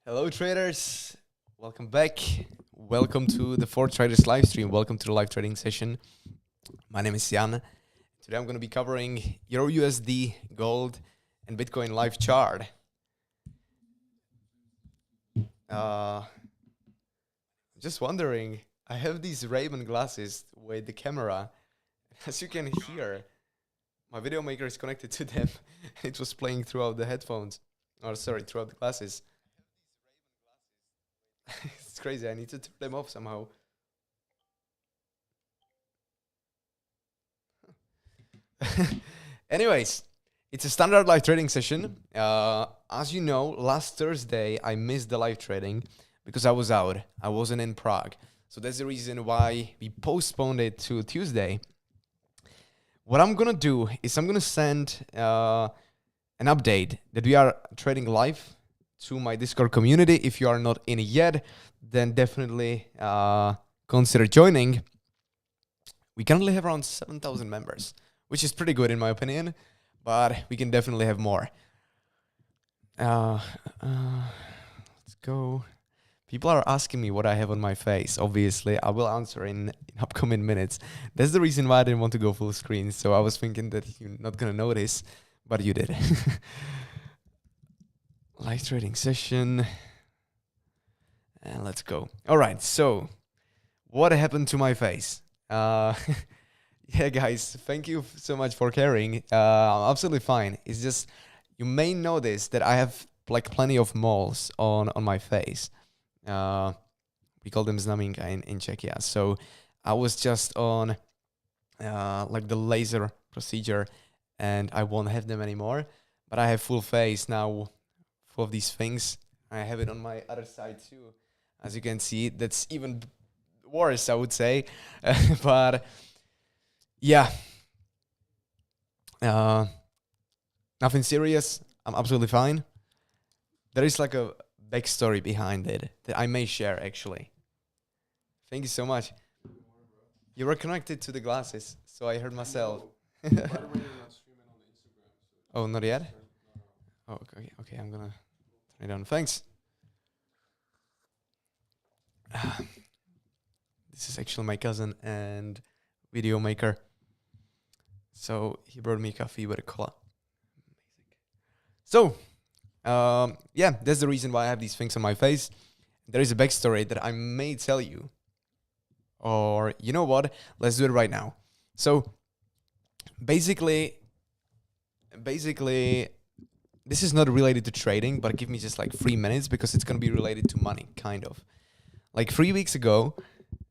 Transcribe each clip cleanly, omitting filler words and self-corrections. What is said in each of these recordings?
Hello, traders. Welcome back. Welcome to the For Traders live stream. Welcome to the live trading session. My name is Jan. Today I'm going to be covering EURUSD, gold, and Bitcoin live chart. Just wondering, I have these Ray-Ban glasses with the camera. As you can hear, my video maker is connected to them. It was playing throughout the headphones. Throughout the glasses. It's crazy. I need to turn them off somehow. Anyways, it's a standard live trading session. As you know, last Thursday I missed the live trading because I was out. I wasn't in Prague. So that's the reason why we postponed it to Tuesday. What I'm going to do is I'm going to send an update that we are trading live to my Discord community. If you are not in yet, then definitely consider joining. We currently have around 7,000 members, which is pretty good in my opinion, but we can definitely have more. Let's go. People are asking me what I have on my face. Obviously, I will answer in upcoming minutes. That's the reason why I didn't want to go full screen. So I was thinking that you're not going to notice, but you did. Live trading session. And let's go. All right. So what happened to my face? Yeah, guys, thank you so much for caring. I'm absolutely fine. It's just, you may notice that I have like plenty of moles on my face. We call them znaminka in Czechia. So I was just on like the laser procedure and I won't have them anymore. But I have full face now, full of these things. I have it on my other side too. As you can see, that's even worse, I would say. But yeah, nothing serious. I'm absolutely fine. There is like a backstory behind it that I may share, actually. Thank you so much. You were connected to the glasses, so I heard myself. Oh, not yet? Oh, okay, I'm gonna turn it on. Thanks. This is actually my cousin and video maker. So he brought me coffee with a cola. So, yeah, that's the reason why I have these things on my face. There is a backstory that I may tell you. Or, you know what? Let's do it right now. So, basically, this is not related to trading, but give me just like 3 minutes because it's going to be related to money, kind of. Like 3 weeks ago,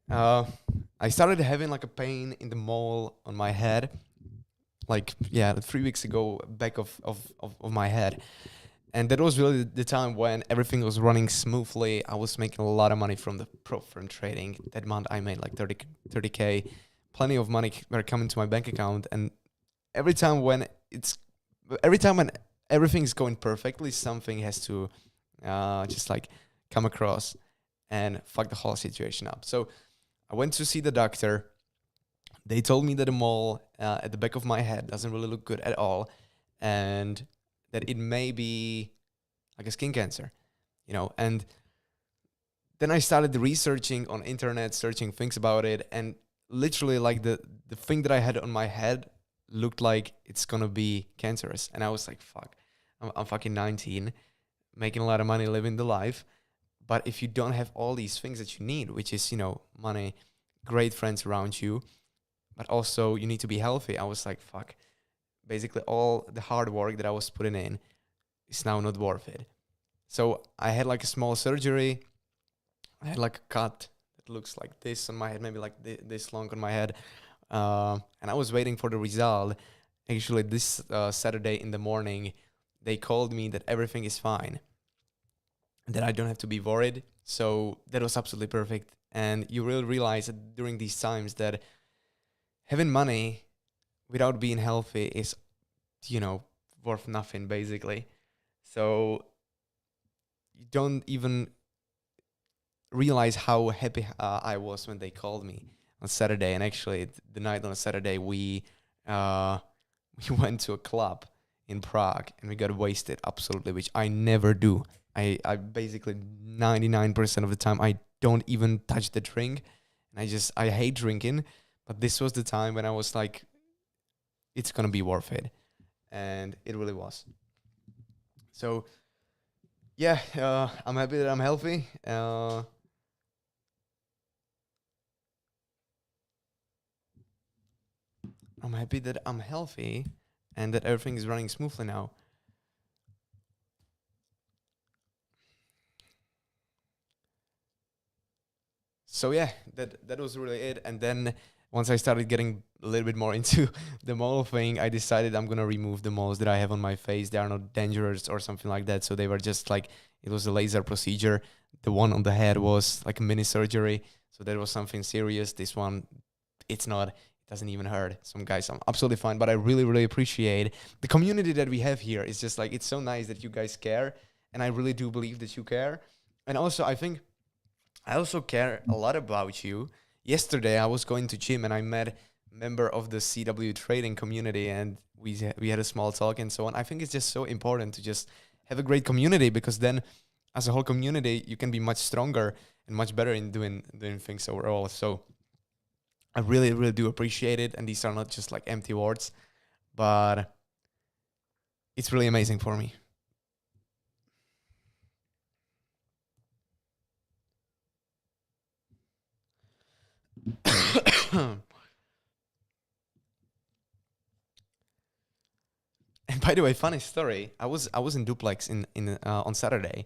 I started having like a pain in the mole on my head. Like, yeah, 3 weeks ago, back of my head. And that was really the time when everything was running smoothly. I was making a lot of money from the prop firm trading. That month I made like 30K. Plenty of money were coming to my bank account. And every time when everything's going perfectly, something has to just like come across and fuck the whole situation up. So I went to see the doctor. They told me that the mole at the back of my head doesn't really look good at all, and that it may be like a skin cancer, you know. And then I started researching on internet, searching things about it, and literally like the thing that I had on my head looked like it's gonna be cancerous. And I was like, fuck, I'm fucking 19, making a lot of money, living the life. But if you don't have all these things that you need, which is, you know, money, great friends around you, but also you need to be healthy. I was like, fuck, basically all the hard work that I was putting in is now not worth it. So I had like a small surgery. I had like a cut that looks like this on my head, maybe like this long on my head. And I was waiting for the result. Actually, this Saturday in the morning, they called me that everything is fine, that I don't have to be worried. So that was absolutely perfect. And you really realize that during these times that having money without being healthy is, you know, worth nothing, basically. So you don't even realize how happy I was when they called me on Saturday. And actually, the night on Saturday, we went to a club in Prague and we got wasted, absolutely, which I never do. I basically 99% of the time I don't even touch the drink, and I hate drinking, but this was the time when I was like, it's gonna be worth it, and it really was. So yeah, I'm happy that I'm healthy. I'm happy that I'm healthy, and that everything is running smoothly now. So yeah, that was really it. And then once I started getting a little bit more into the mole thing, I decided I'm gonna remove the moles that I have on my face. They are not dangerous or something like that. So they were just like, it was a laser procedure. The one on the head was like a mini surgery. So that was something serious. This one, it's not. It doesn't even hurt. Some guys, I'm absolutely fine. But I really, really appreciate the community that we have here. It's just like, it's so nice that you guys care, and I really do believe that you care. And also, I also care a lot about you. Yesterday, I was going to gym and I met a member of the CW trading community, and we had a small talk and so on. I think it's just so important to just have a great community, because then, as a whole community, you can be much stronger and much better in doing things overall. So I really, really do appreciate it. And these are not just like empty words, but it's really amazing for me. And by the way, funny story. I was in Duplex in on Saturday,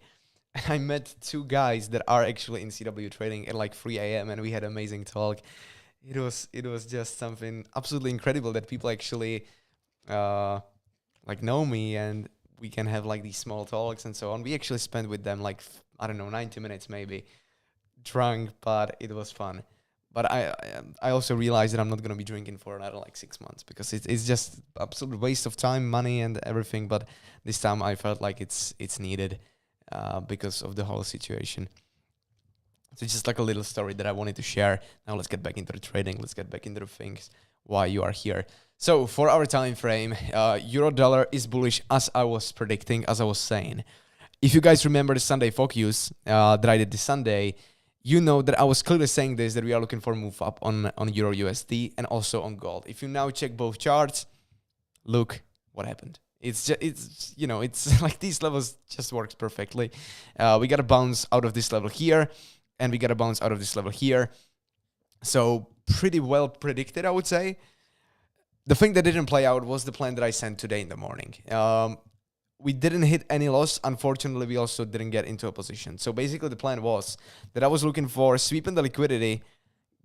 and I met two guys that are actually in CW trading at like 3 a.m. and we had an amazing talk. It was just something absolutely incredible that people actually uh like know me, and we can have like these small talks and so on. We actually spent with them like I don't know, 90 minutes maybe, drunk, but it was fun. But I also realized that I'm not gonna be drinking for another like 6 months, because it's just absolute waste of time, money, and everything. But this time I felt like it's needed, because of the whole situation. So it's just like a little story that I wanted to share. Now let's get back into the trading. Let's get back into the things why you are here. So for our time frame, euro dollar is bullish, as I was predicting, as I was saying. If you guys remember the Sunday focus that I did this Sunday, you know that I was clearly saying this, that we are looking for a move up on Euro USD and also on gold. If you now check both charts, look what happened. It's like these levels just works perfectly. We got a bounce out of this level here, and we got a bounce out of this level here. So pretty well predicted, I would say. The thing that didn't play out was the plan that I sent today in the morning. We didn't hit any loss. Unfortunately, we also didn't get into a position. So basically the plan was that I was looking for sweeping the liquidity,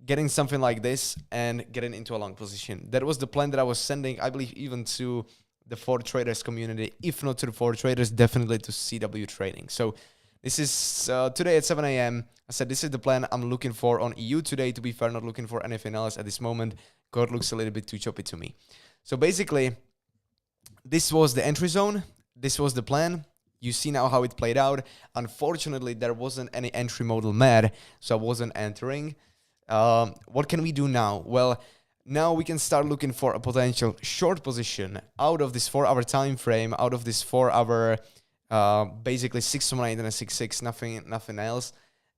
getting something like this, and getting into a long position. That was the plan that I was sending, I believe, even to the For Traders community. If not to the For Traders, definitely to CW Trading. So this is today at 7 a.m. I said this is the plan I'm looking for on EU today. To be fair, not looking for anything else at this moment. God looks a little bit too choppy to me. So basically, this was the entry zone. This was the plan. You see now how it played out. Unfortunately, there wasn't any entry model mad, so I wasn't entering. What can we do now? Well, now we can start looking for a potential short position out of this 4-hour time frame, out of this 4-hour, basically 618 and a 66, nothing else.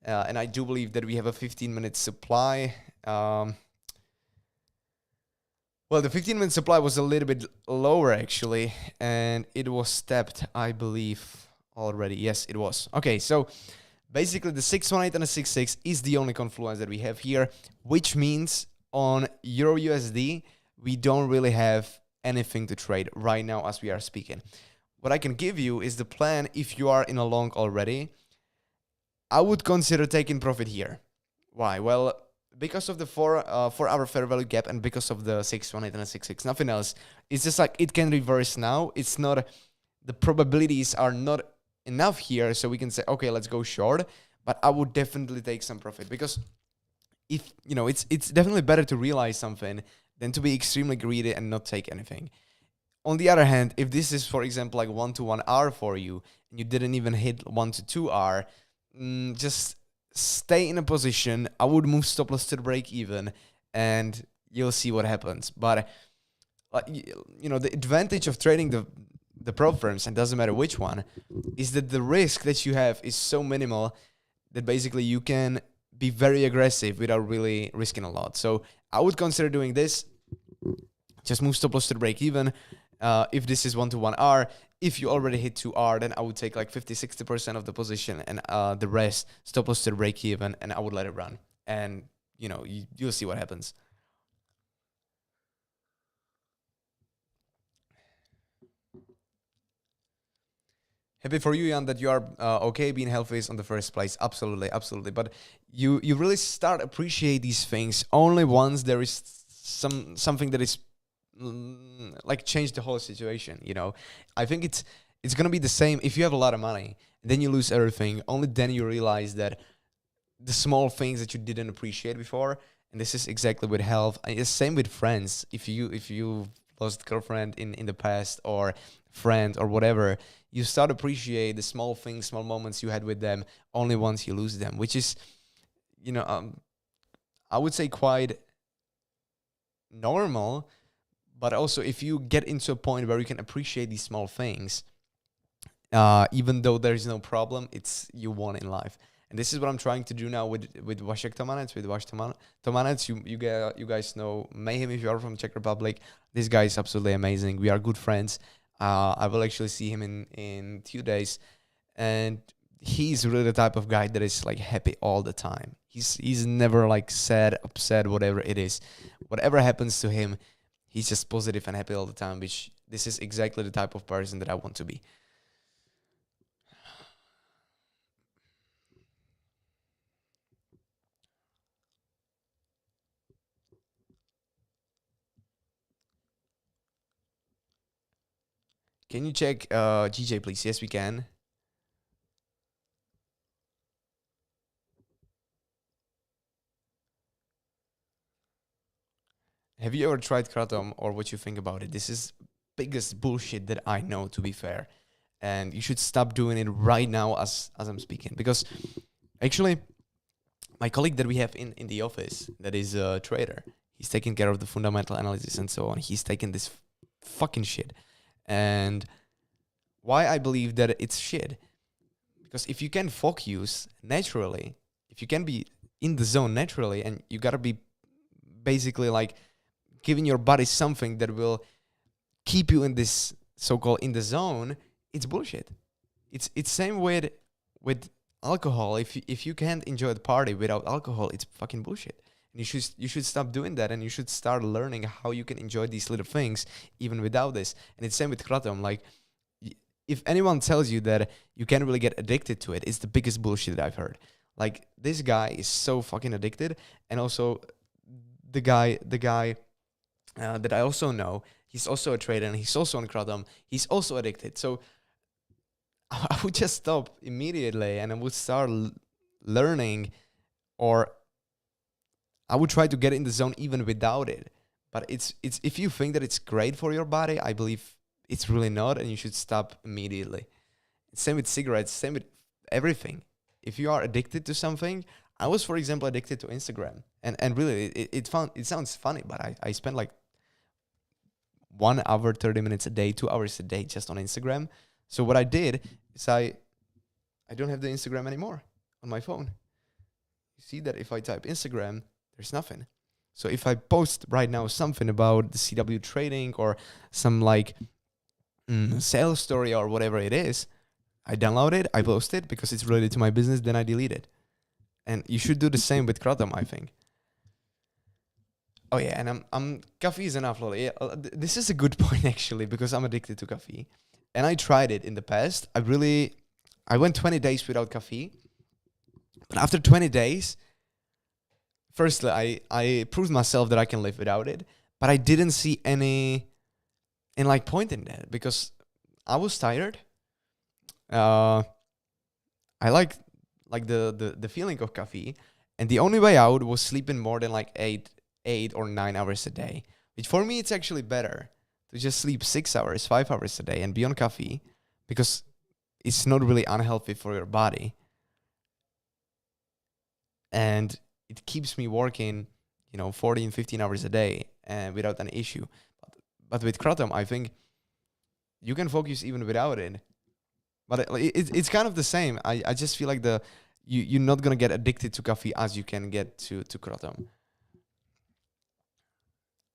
And I do believe that we have a 15-minute supply. Well, the 15-minute supply was a little bit lower, actually, and it was stepped, I believe, already. Yes, it was. Okay, so basically the 618 and the 66 is the only confluence that we have here, which means on Euro USD, we don't really have anything to trade right now as we are speaking. What I can give you is the plan if you are in a long already. I would consider taking profit here. Why? Well, because of the 4-hour fair value gap and because of the 618 and the 66, nothing else. It's just like it can reverse now. It's not, the probabilities are not enough here, so we can say, okay, let's go short. But I would definitely take some profit, because if it's definitely better to realize something than to be extremely greedy and not take anything. On the other hand, if this is, for example, like 1 to 1 hour for you, and you didn't even hit 1 to 2 hour, just stay in a position. I would move stop loss to the break even, and you'll see what happens. But the advantage of trading the prop firms, and doesn't matter which one, is that the risk that you have is so minimal that basically you can be very aggressive without really risking a lot. So I would consider doing this. Just move stop loss to the break even. If this is 1-to-1 R, if you already hit 2R, then I would take like 50-60% of the position, and the rest stop loss to the break even, and I would let it run. And you'll see what happens. Happy for you, Jan, that you are okay being healthy on the first place. Absolutely, absolutely. But you really start appreciate these things only once there is something that is like change the whole situation. I think it's gonna be the same if you have a lot of money, then you lose everything. Only then you realize that the small things that you didn't appreciate before. And this is exactly with health. And it's same with friends. If you lost girlfriend in the past, or friend or whatever, you start appreciate the small things, small moments you had with them only once you lose them, which is, I would say quite normal. But also, if you get into a point where you can appreciate these small things, even though there is no problem, it's you won in life. And this is what I'm trying to do now with Vašek Tomanec, with Vaš Tomanec. You guys know him if you are from Czech Republic. This guy is absolutely amazing. We are good friends. I will actually see him in 2 days, and he's really the type of guy that is like happy all the time. He's never like sad, upset, whatever it is. Whatever happens to him, he's just positive and happy all the time, which this is exactly the type of person that I want to be. Can you check GJ, please? Yes, we can. Have you ever tried kratom, or what you think about it? This is biggest bullshit that I know, to be fair. And you should stop doing it right now as I'm speaking. Because actually, my colleague that we have in the office, that is a trader, he's taking care of the fundamental analysis and so on. He's taking this fucking shit. And why I believe that it's shit? Because if you can focus naturally, if you can be in the zone naturally, and you gotta be basically like giving your body something that will keep you in this so-called in the zone, it's bullshit. It's same with alcohol. If you can't enjoy the party without alcohol, it's fucking bullshit. And you should stop doing that, and you should start learning how you can enjoy these little things even without this. And it's same with kratom. Like, if anyone tells you that you can't really get addicted to it, it's the biggest bullshit that I've heard. Like, this guy is so fucking addicted, and also the guy that I also know, he's also a trader, and he's also on kratom. He's also addicted. So I would just stop immediately, and I would start learning, or I would try to get in the zone even without it. But it's if you think that it's great for your body, I believe it's really not, and you should stop immediately. Same with cigarettes, same with everything. If you are addicted to something, I was, for example, addicted to Instagram, and really, it sounds funny, but I spent like 1 hour, 30 minutes a day, 2 hours a day just on Instagram. So what I did is I don't have the Instagram anymore on my phone. You see that if I type Instagram, there's nothing. So if I post right now something about the CW trading, or some like sales story or whatever it is, I download it, I post it because it's related to my business, then I delete it. And you should do the same with kratom, I think. Oh yeah, and I'm coffee is enough. Yeah, this is a good point actually, because I'm addicted to coffee, and I tried it in the past. I went 20 days without coffee, but after 20 days, firstly, I proved myself that I can live without it, but I didn't see any point in that, because I was tired. I like the feeling of coffee, and the only way out was sleeping more than like 8 or 9 hours a day. Which for me, it's actually better to just sleep 6 hours, 5 hours a day, and be on coffee, because it's not really unhealthy for your body, and it keeps me working, 14, 15 hours a day, and without an issue. But with kratom, I think you can focus even without it. But it's kind of the same. I just feel like you're not gonna get addicted to coffee as you can get to kratom.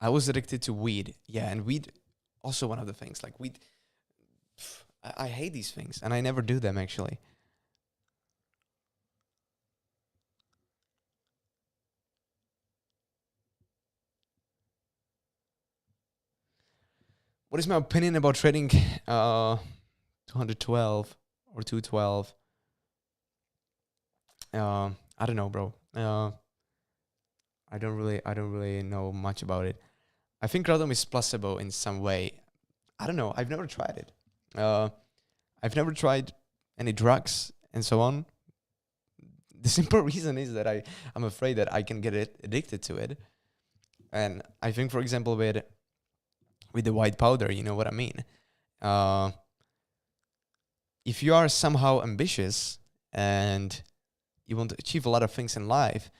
I was addicted to weed. Yeah, and weed also one of the things. Like weed, I hate these things, and I never do them actually. What is my opinion about trading 212 or 212? I don't know, bro. I don't really know much about it. I think kratom is placebo in some way. I don't know. I've never tried it. I've never tried any drugs and so on. The simple reason is that I'm afraid that I can get addicted to it. And I think, for example, with the white powder, you know what I mean? If you are somehow ambitious and you want to achieve a lot of things in life,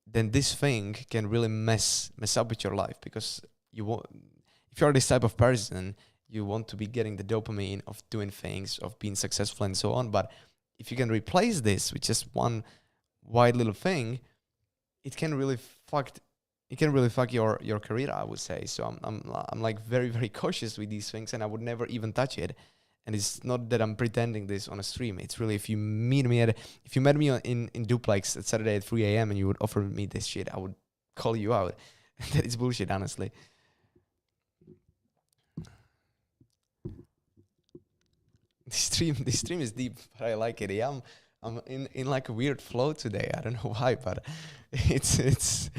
then this thing can really mess up with your life, because if you're this type of person, you want to be getting the dopamine of doing things, of being successful and so on. But if you can replace this with just one white little thing, it can really fuck your career, I would say. So I'm like very, very cautious with these things, and I would never even touch it. And it's not that I'm pretending this on a stream. It's really, if you met me in Duplex at Saturday at 3 a.m. and you would offer me this shit, I would call you out. That is bullshit, honestly. This stream is deep, but I like it. Yeah, I'm in like a weird flow today. I don't know why, but it's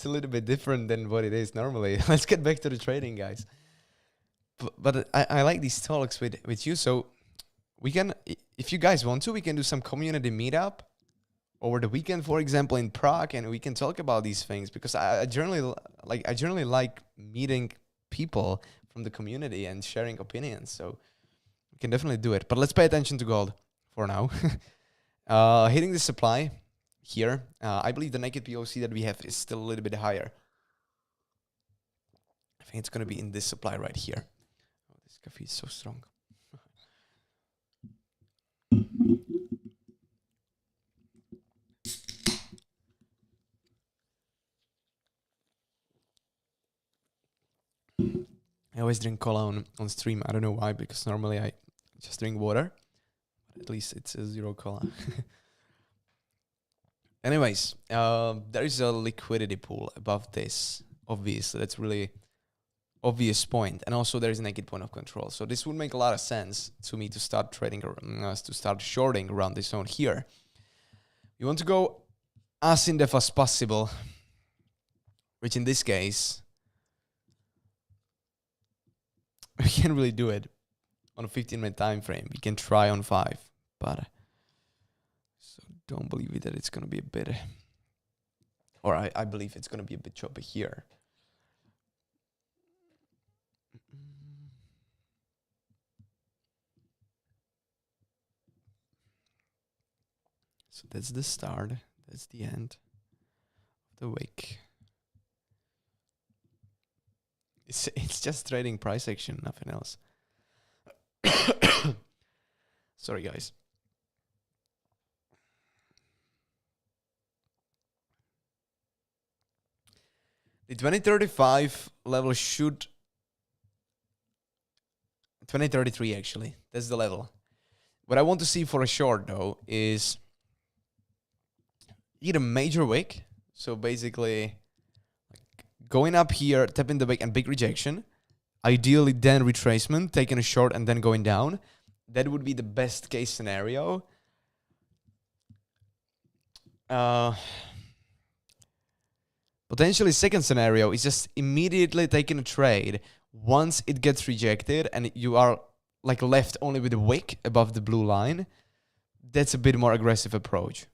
a little bit different than what it is normally. Let's get back to the trading, guys. But I like these talks with you. So we can, if you guys want to, we can do some community meetup over the weekend, for example, in Prague, and we can talk about these things, because I generally like meeting people from the community and sharing opinions. So we can definitely do it. But let's pay attention to gold for now. Hitting the supply here. I believe the naked POC that we have is still a little bit higher. I think it's going to be in this supply right here. Oh, this coffee is so strong. I always drink cola on stream. I don't know why, because normally I just drink water. But at least it's a zero cola. Anyways, there is a liquidity pool above this. Obviously, that's really obvious point. And also there is a naked point of control. So this would make a lot of sense to me to start trading, to start shorting around this zone here. You want to go as in depth as possible, which in this case, we can't really do it on a 15-minute time frame. We can try on 5, but so don't believe it that it's going to be a bit, or I believe it's going to be a bit choppy here. So that's the start. That's the end of the wick. It's just trading price action, nothing else. Sorry, guys. The 2035 level should... 2033, actually. That's the level. What I want to see for a short, though, is either major wick. So basically, going up here, tapping the wick and big rejection. Ideally, then retracement, taking a short and then going down. That would be the best case scenario. Potentially, second scenario is just immediately taking a trade once it gets rejected and you are like left only with a wick above the blue line. That's a bit more aggressive approach.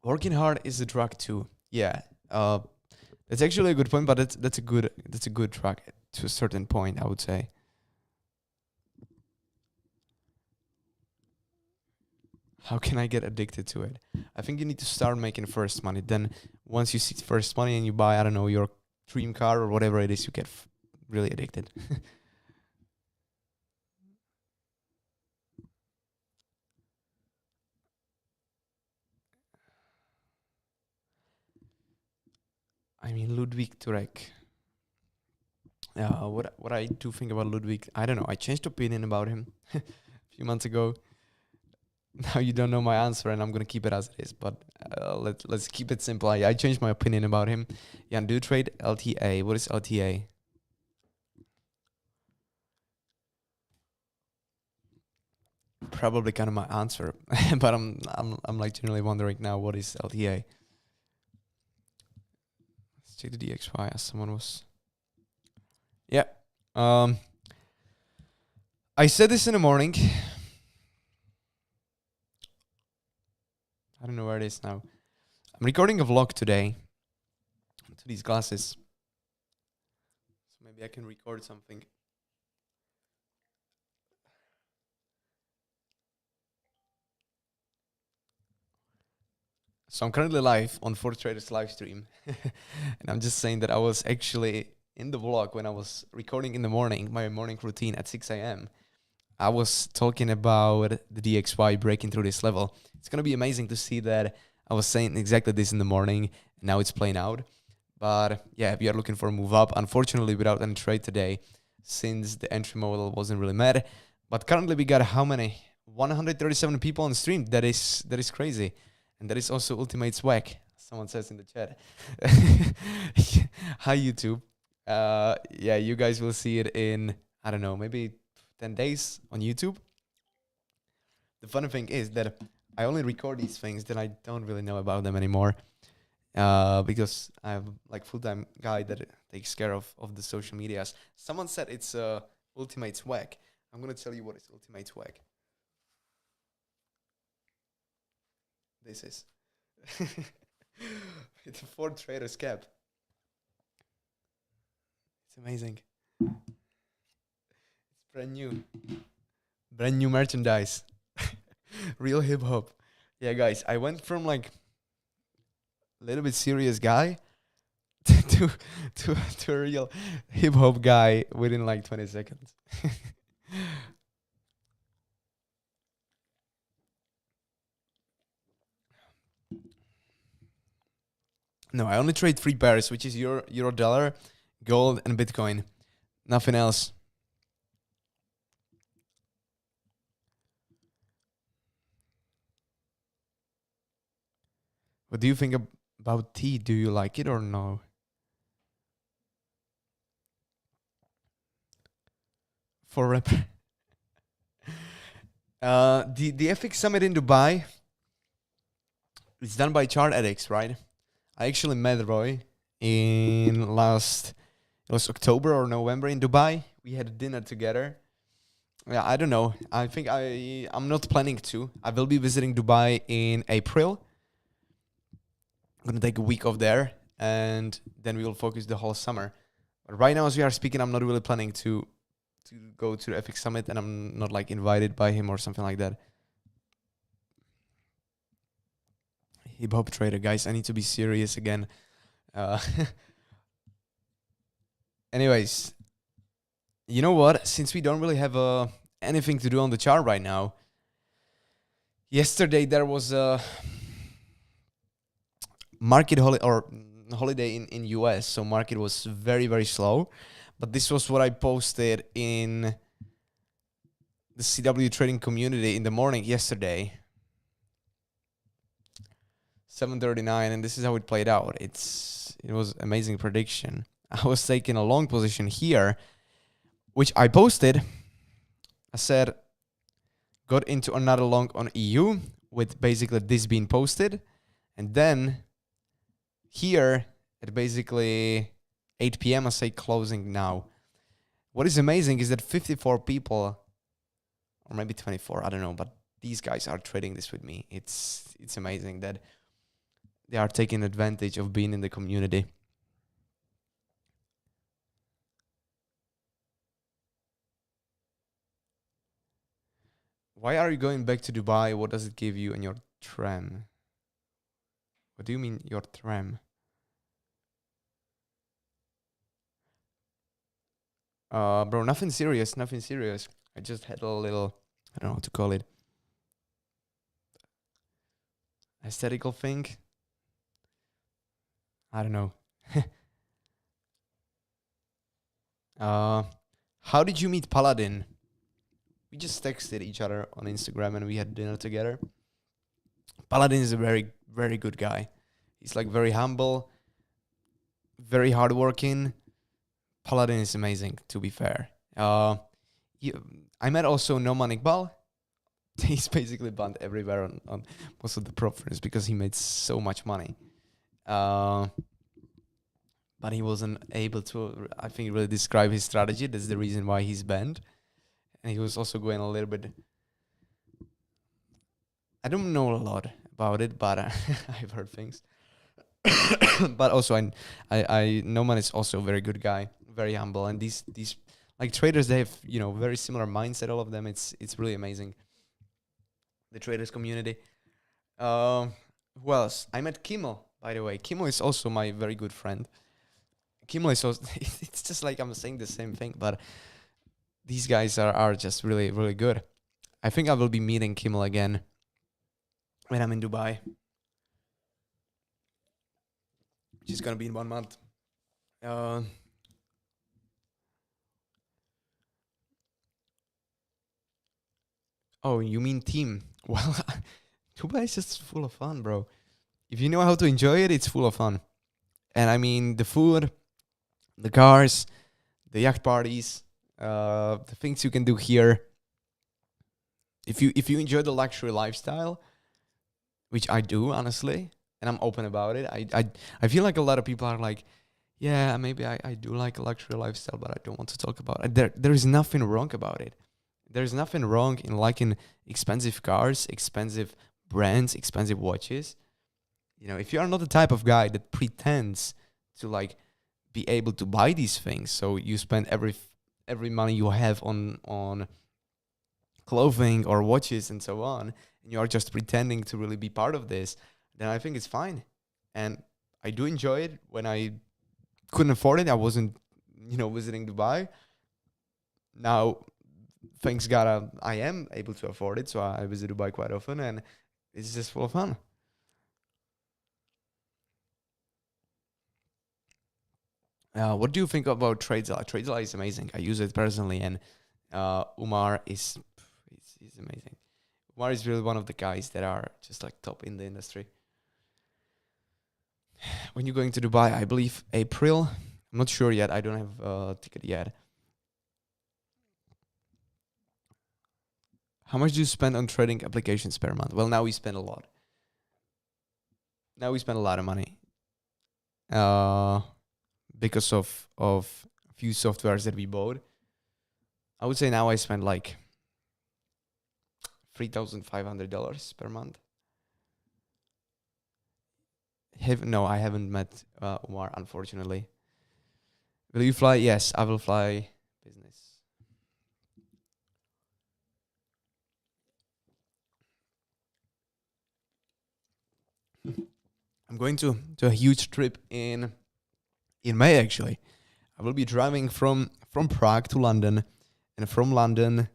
Working hard is a drug too. Yeah, that's actually a good point, but that's a good drug to a certain point, I would say. How can I get addicted to it? I think you need to start making first money. Then once you see first money and you buy, I don't know, your dream car or whatever it is, you get really addicted. I mean, Ludwig Turek. What I do think about Ludwig, I don't know. I changed opinion about him a few months ago. Now you don't know my answer, and I'm gonna keep it as it is. But let's keep it simple. I changed my opinion about him. Jan, do you trade LTA? What is LTA? Probably kind of my answer, but I'm like generally wondering now, what is LTA? Let's check the DXY as someone was. Yeah. I said this in the morning. I don't know where it is now. I'm recording a vlog today to these glasses. So maybe I can record something. So I'm currently live on Forex Traders live stream. And I'm just saying that I was actually in the vlog when I was recording in the morning, my morning routine at 6 a.m. I was talking about the DXY breaking through this level. It's going to be amazing to see that I was saying exactly this in the morning, and now it's playing out. But yeah, we are looking for a move up. Unfortunately, without any trade today, since the entry model wasn't really met. But currently, we got how many? 137 people on stream. That is crazy. And that is also Ultimate Swag, someone says in the chat. Hi, YouTube. Yeah, you guys will see it in, I don't know, maybe 10 days on YouTube. The funny thing is that I only record these things that I don't really know about them anymore, because I have like full-time guy that takes care of the social medias. Someone said it's Ultimate Swag. I'm gonna tell you what is Ultimate Swag. This is it's a Ford Traders cap. It's amazing. It's brand new merchandise. Real hip hop. Yeah, guys, I went from like a little bit serious guy to a real hip hop guy within like 20 seconds. No, I only trade 3 pairs, which is euro dollar, gold, and Bitcoin. Nothing else. What do you think about tea? Do you like it or no? For rep. The FX Summit in Dubai. It's done by Chart Addicts, right? I actually met Roy in it was October or November in Dubai. We had a dinner together. Yeah, I don't know. I think I'm not planning to. I will be visiting Dubai in April. I'm gonna take a week off there, and then we will focus the whole summer. But right now, as we are speaking, I'm not really planning to go to the FX Summit, and I'm not like invited by him or something like that. Hip hop trader, guys. I need to be serious again. Anyways, you know what? Since we don't really have anything to do on the chart right now, yesterday there was a market holiday in US, so market was very, very slow. But this was what I posted in the CW trading community in the morning yesterday. 7:39, and this is how it played out. It was amazing prediction. I was taking a long position here, which I posted. I said, got into another long on EU with basically this being posted. And then here at basically 8 p.m. I say closing now. What is amazing is that 54 people, or maybe 24, I don't know, but these guys are trading this with me. It's amazing that they are taking advantage of being in the community. Why are you going back to Dubai? What does it give you in your tram? What do you mean your tram? Bro, nothing serious, nothing serious. I just had a little, I don't know what to call it, aesthetical thing. I don't know. uh, how did you meet Paladin? We just texted each other on Instagram and we had dinner together. Paladin is a very, very good guy. He's like very humble, very hardworking. Paladin is amazing, to be fair. You, I met also Noman Iqbal. He's basically banned everywhere on most of the prop firms because he made so much money. Uh, but he wasn't able to, I think, really describe his strategy. That's the reason why he's banned. And he was also going a little bit. I don't know a lot about it, but I've heard things. But also, I Noman is also a very good guy, very humble, and these like traders, they have very similar mindset. All of them, it's really amazing. The traders community. Um, who else? I met Kimo, by the way. Kimo is also my very good friend. Kimo is also, it's just like I'm saying the same thing, but these guys are just really, really good. I think I will be meeting Kimo again when I'm in Dubai, which is gonna be in 1 month. Uh, oh, you mean team? Well, Dubai is just full of fun, bro. If you know how to enjoy it, it's full of fun. And I mean, the food, the cars, the yacht parties, the things you can do here. If you enjoy the luxury lifestyle, which I do honestly, and I'm open about it, I feel like a lot of people are like, yeah, maybe I do like a luxury lifestyle, but I don't want to talk about it. There is nothing wrong about it. There's nothing wrong in liking expensive cars, expensive brands, expensive watches. If you are not the type of guy that pretends to like be able to buy these things, so you spend every money you have on clothing or watches and so on, and you are just pretending to really be part of this, then I think it's fine. And I do enjoy it. When I couldn't afford it, I wasn't, visiting Dubai. Now, thanks God, I am able to afford it, so I visit Dubai quite often, and it's just full of fun. What do you think about TradeZilla? TradeZilla is amazing. I use it personally, and Umar is amazing. Umar is really one of the guys that are just like top in the industry. When you're going to Dubai, I believe April. I'm not sure yet. I don't have a ticket yet. How much do you spend on trading applications per month? Well, now we spend a lot. Now we spend a lot of money. Uh, because of few softwares that we bought. I would say now I spend like $3,500 per month. No, I haven't met Umar, unfortunately. Will you fly? Yes, I will fly business. I'm going to a huge trip in May actually. I will be driving from Prague to London, and from London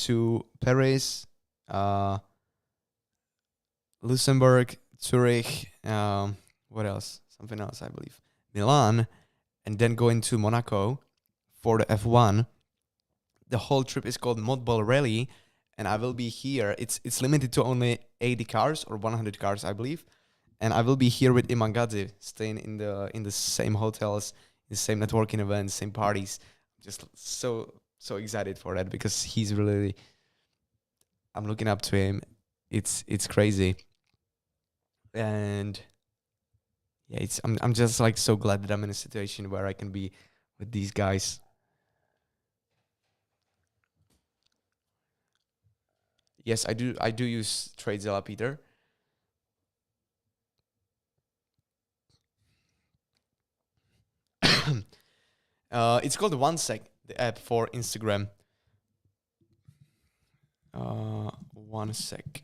to Paris, uh, Luxembourg, Zurich, what else? Something else, I believe. Milan, and then going to Monaco for the F1. The whole trip is called Modball Rally, and I will be here. It's limited to only 80 cars or 100 cars, I believe. And I will be here with Iman Gadzi, staying in the same hotels, the same networking events, same parties. Just so excited for that because he's really. I'm looking up to him. It's crazy, and yeah, I'm just like so glad that I'm in a situation where I can be with these guys. Yes, I do use TradeZilla, Peter. It's called OneSec, the app for Instagram. One sec.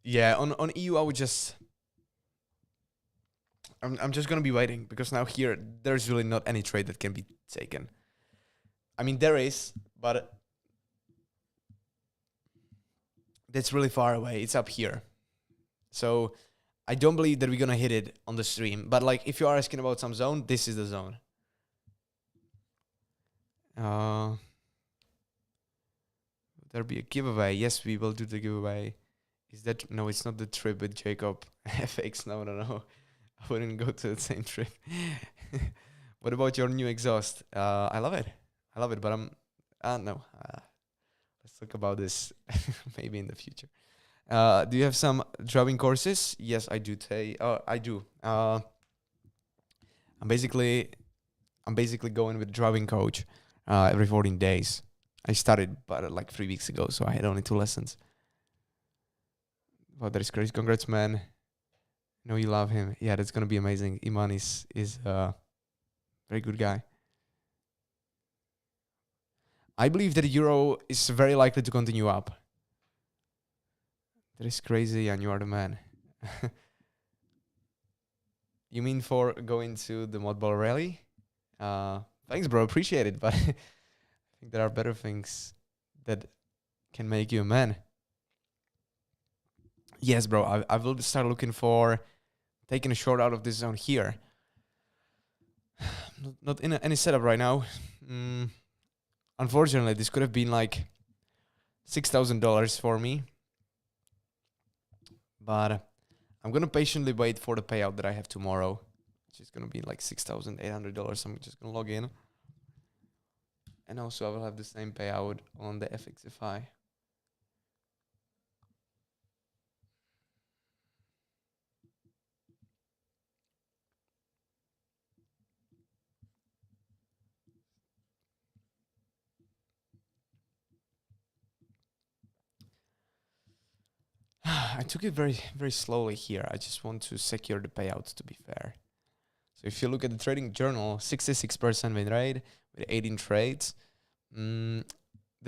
Yeah, on EU, I would just I'm just gonna be waiting because now here there's really not any trade that can be taken. I mean there is, but that's really far away. It's up here, so I don't believe that we're gonna hit it on the stream. But like, if you are asking about some zone, this is the zone. There be a giveaway? Yes, we will do the giveaway. Is that no? It's not the trip with Jacob FX. No. I wouldn't go to the same trip. What about your new exhaust? I love it. But I'm no. Let's talk about this maybe in the future. Do you have some driving courses? Yes, I do. I do. I'm basically going with a driving coach every 14 days. I started but like 3 weeks ago, so I had only 2 lessons. Wow, that is crazy. Congrats, man. No, you love him. Yeah, that's gonna be amazing. Iman is a very good guy. I believe that the euro is very likely to continue up. That is crazy, and you are the man. You mean for going to the Modball Rally? Thanks, bro. Appreciate it, but I think there are better things that can make you a man. Yes, bro. I will start looking for taking a short out of this zone here. Not in any setup right now. Unfortunately, this could have been like $6,000 for me. But I'm going to patiently wait for the payout that I have tomorrow, which is going to be like $6,800. I'm just going to log in. And also I will have the same payout on the FXFI. I took it very, very slowly here. I just want to secure the payouts, to be fair. So if you look at the trading journal, 66% win rate with 18 trades. The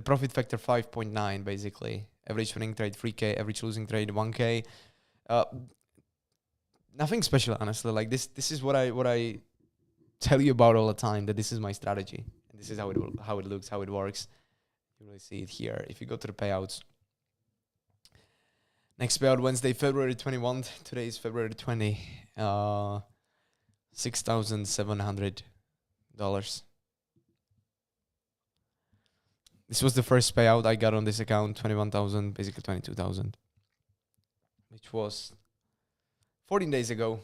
profit factor 5.9 basically. Average winning trade 3K, average losing trade 1K. Nothing special, honestly. Like this is what I tell you about all the time, that this is my strategy. And this is how it looks, how it works. You really see it here. If you go to the payouts, next payout Wednesday, February 21. Today is February 20. $6,700. This was the first payout I got on this account, 21,000, basically 22,000, which was 14 days ago.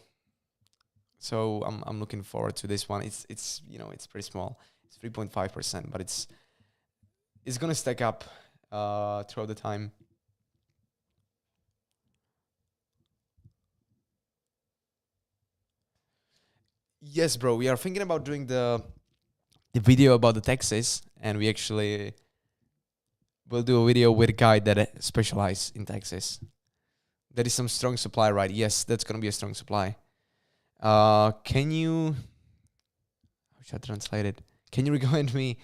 So I'm looking forward to this one. It's it's pretty small. It's 3.5%, but it's gonna stack up throughout the time. Yes, bro. We are thinking about doing the video about the taxes, and we actually will do a video with a guy that specializes in taxes. That is some strong supply, right? Yes, that's gonna be a strong supply. Can you? How should I translate it? Can you recommend me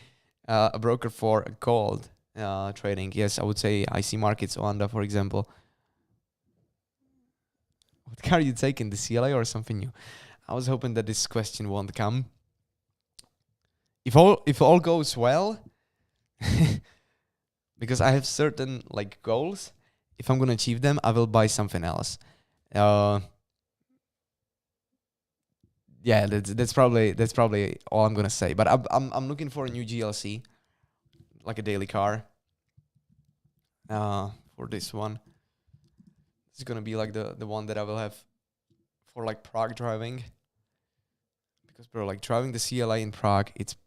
a broker for gold trading? Yes, I would say IC Markets, Oanda, for example. What car are you taking? The CLA or something new? I was hoping that this question won't come. If all goes well, because I have certain like goals. If I'm gonna achieve them, I will buy something else. Yeah, that's probably all I'm gonna say. But I'm looking for a new GLC, like a daily car. For this one, it's gonna be like the one that I will have for like Prague driving. Because bro, like driving the CLA in Prague, it's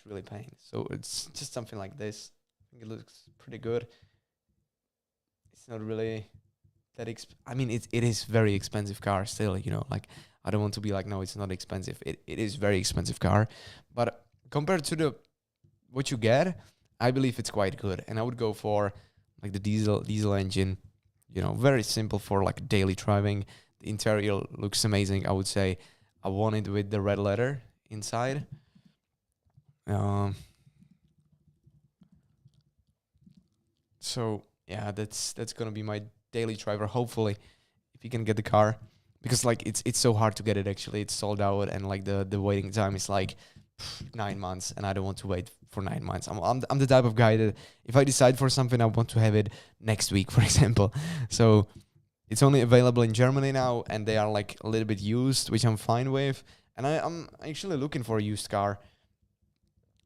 really pain. So it's just something like this. I think it looks pretty good. It's not really that I mean, it is very expensive car still. Like I don't want to be like, no, it's not expensive. It is very expensive car, but compared to what you get, I believe it's quite good. And I would go for like the diesel engine. Very simple for like daily driving. The interior looks amazing. I would say I want it with the red leather inside. So yeah, that's gonna be my daily driver. Hopefully, if you can get the car, because like it's so hard to get it. Actually, it's sold out, and like the waiting time is like 9 months, and I don't want to wait for 9 months. I'm the type of guy that if I decide for something, I want to have it next week, for example. So it's only available in Germany now, and they are like a little bit used, which I'm fine with. And I'm actually looking for a used car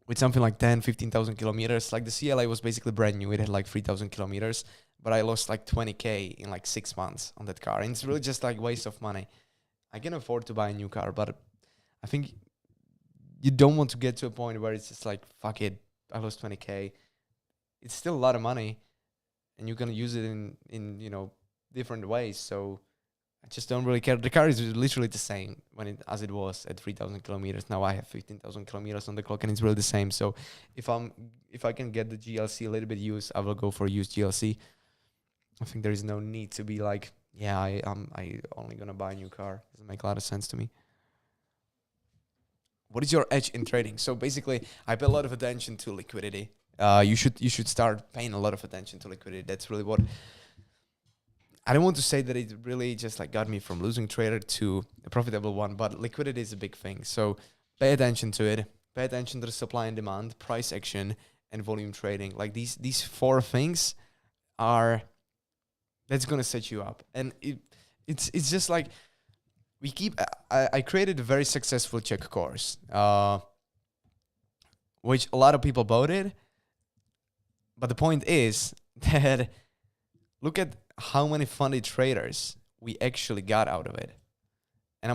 with something like 10, 15,000 kilometers. Like the CLA was basically brand new. It had like 3,000 kilometers, but I lost like 20K in like 6 months on that car. And it's really just like waste of money. I can afford to buy a new car, but I think you don't want to get to a point where it's just like, fuck it, I lost 20K. It's still a lot of money, and you're going to use it in, different ways. So I just don't really care. The car is literally the same as it was at 3,000 kilometers. Now I have 15,000 kilometers on the clock, and it's really the same. So if I can get the GLC a little bit used, I will go for used GLC. I think there is no need to be like, yeah, I only gonna buy a new car. Doesn't make a lot of sense to me. What is your edge in trading? So basically, I pay a lot of attention to liquidity. You should start paying a lot of attention to liquidity. That's really what. I don't want to say that it really just like got me from losing trader to a profitable one, but liquidity is a big thing. So pay attention to it. Pay attention to the supply and demand, price action, and volume trading. Like these four things are that's gonna set you up. And it's just like I created a very successful check course, which a lot of people bought it. But the point is that look at how many funded traders we actually got out of it. And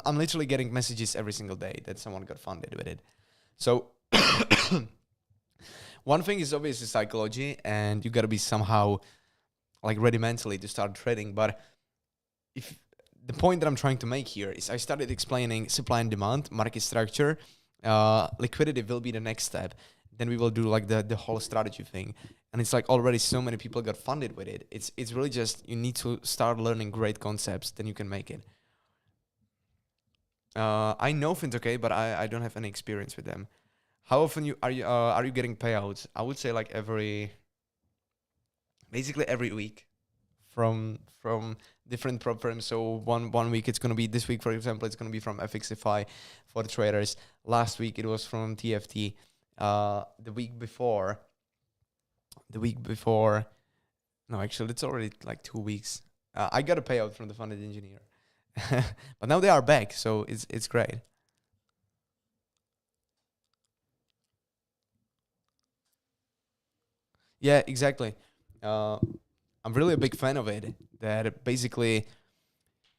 I'm literally getting messages every single day that someone got funded with it. So one thing is obviously psychology, and you got to be somehow like ready mentally to start trading. But if the point that I'm trying to make here is I started explaining supply and demand, market structure, liquidity will be the next step. Then we will do like the whole strategy thing. And it's like already so many people got funded with it. It's really just you need to start learning great concepts, then you can make it. I know FinTok, but I don't have any experience with them. How often are you getting payouts? I would say like basically every week from different prop firms. So one week it's gonna be this week, for example, it's gonna be from FXFI for the traders. Last week it was from TFT. The week before, no, actually, it's already like 2 weeks. I got a payout from the funded engineer, but now they are back, so it's great. Yeah, exactly. I'm really a big fan of it. That basically,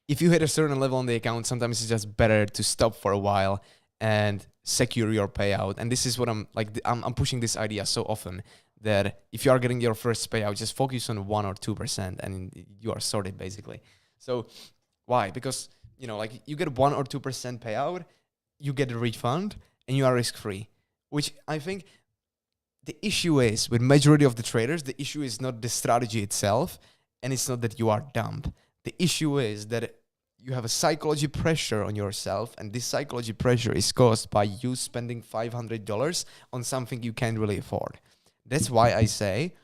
if you hit a certain level on the account, sometimes it's just better to stop for a while and secure your payout. And this is what I'm like. I'm pushing this idea so often that if you are getting your first payout, just focus on 1 or 2%, and you are sorted basically. So why? Because like you get 1 or 2% payout, you get a refund, and you are risk free. Which I think the issue is with majority of the traders, the issue is not the strategy itself, and it's not that you are dumb. The issue is that you have a psychology pressure on yourself, and this psychology pressure is caused by you spending $500 on something you can't really afford. That's why I say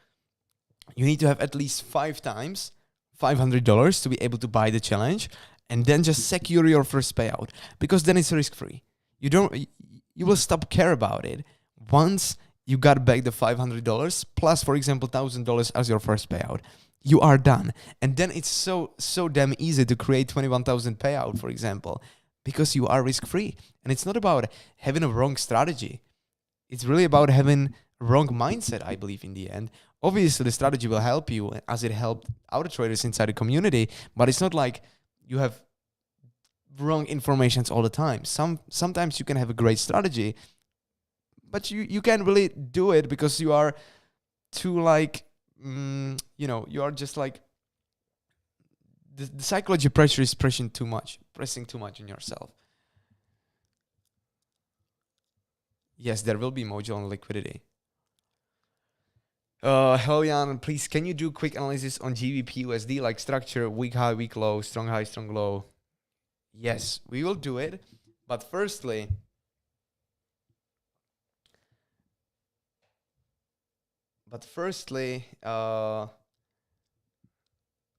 you need to have at least 5 times $500 to be able to buy the challenge, and then just secure your first payout, because then it's risk free. You will stop care about it once you got back the $500 plus, for example, $1,000 as your first payout. You are done. And then it's so damn easy to create 21,000 payout, for example, because you are risk free. And it's not about having a wrong strategy. It's really about having a wrong mindset, I believe, in the end. Obviously, the strategy will help you as it helped other traders inside the community, but it's not like you have wrong informations all the time. Sometimes you can have a great strategy, but you can't really do it because you are too like, you are just like, the psychology pressure is pressing too much on yourself. Yes, there will be mojo on liquidity. Hello Jan, please can you do quick analysis on GBP USD, like structure, weak high, weak low, strong high, strong low? Yes, we will do it. But firstly,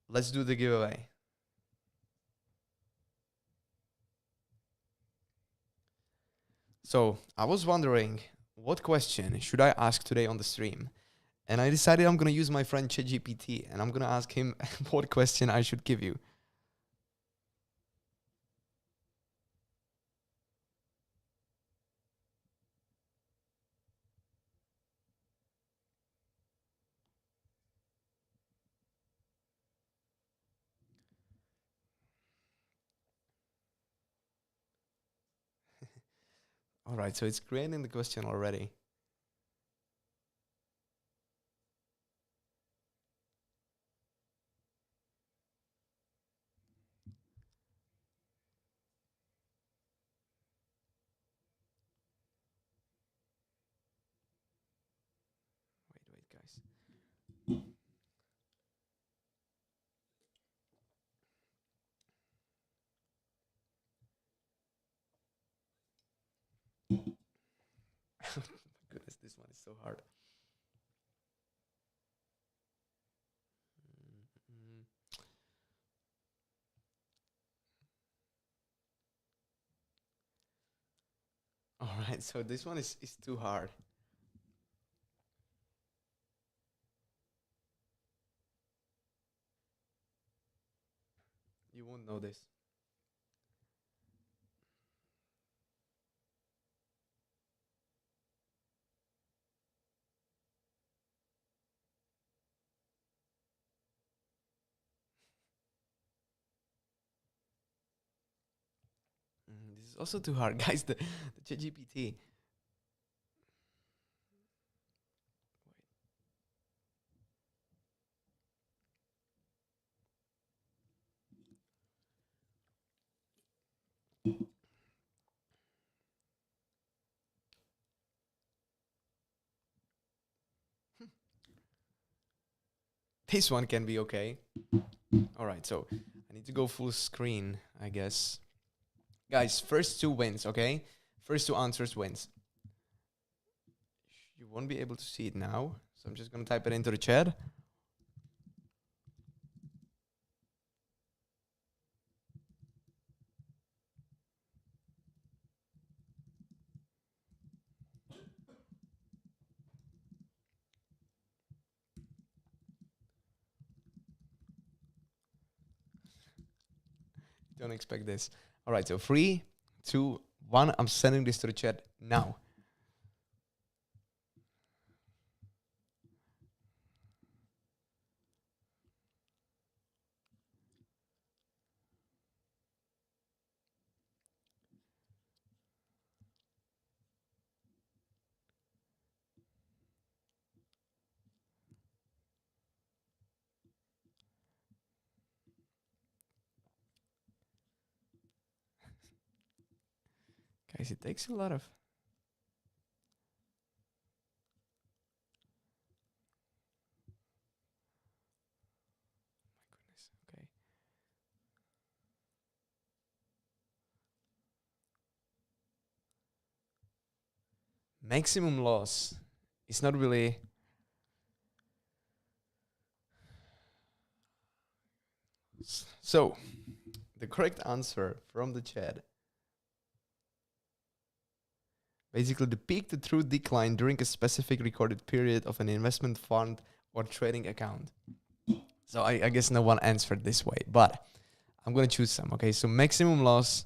let's do the giveaway. So I was wondering, what question should I ask today on the stream? And I decided I'm going to use my friend ChatGPT, and I'm going to ask him what question I should give you. All right, so it's creating the question already. Wait, guys. Goodness, this one is so hard. Mm. All right, so this one is too hard. You won't know this. This is also too hard, guys. The ChatGPT. This one can be okay. All right, so I need to go full screen, I guess. Guys, first two wins, okay? First two answers wins. You won't be able to see it now, so I'm just going to type it into the chat. Don't expect this. All right, so 3, 2, 1. I'm sending this to the chat now. Guys, it takes a lot of... My goodness, okay. Maximum loss is not really... So, the correct answer from the chat. Basically, the peak to true decline during a specific recorded period of an investment fund or trading account. So I guess no one answered this way, but I'm going to choose some. Okay, so maximum loss,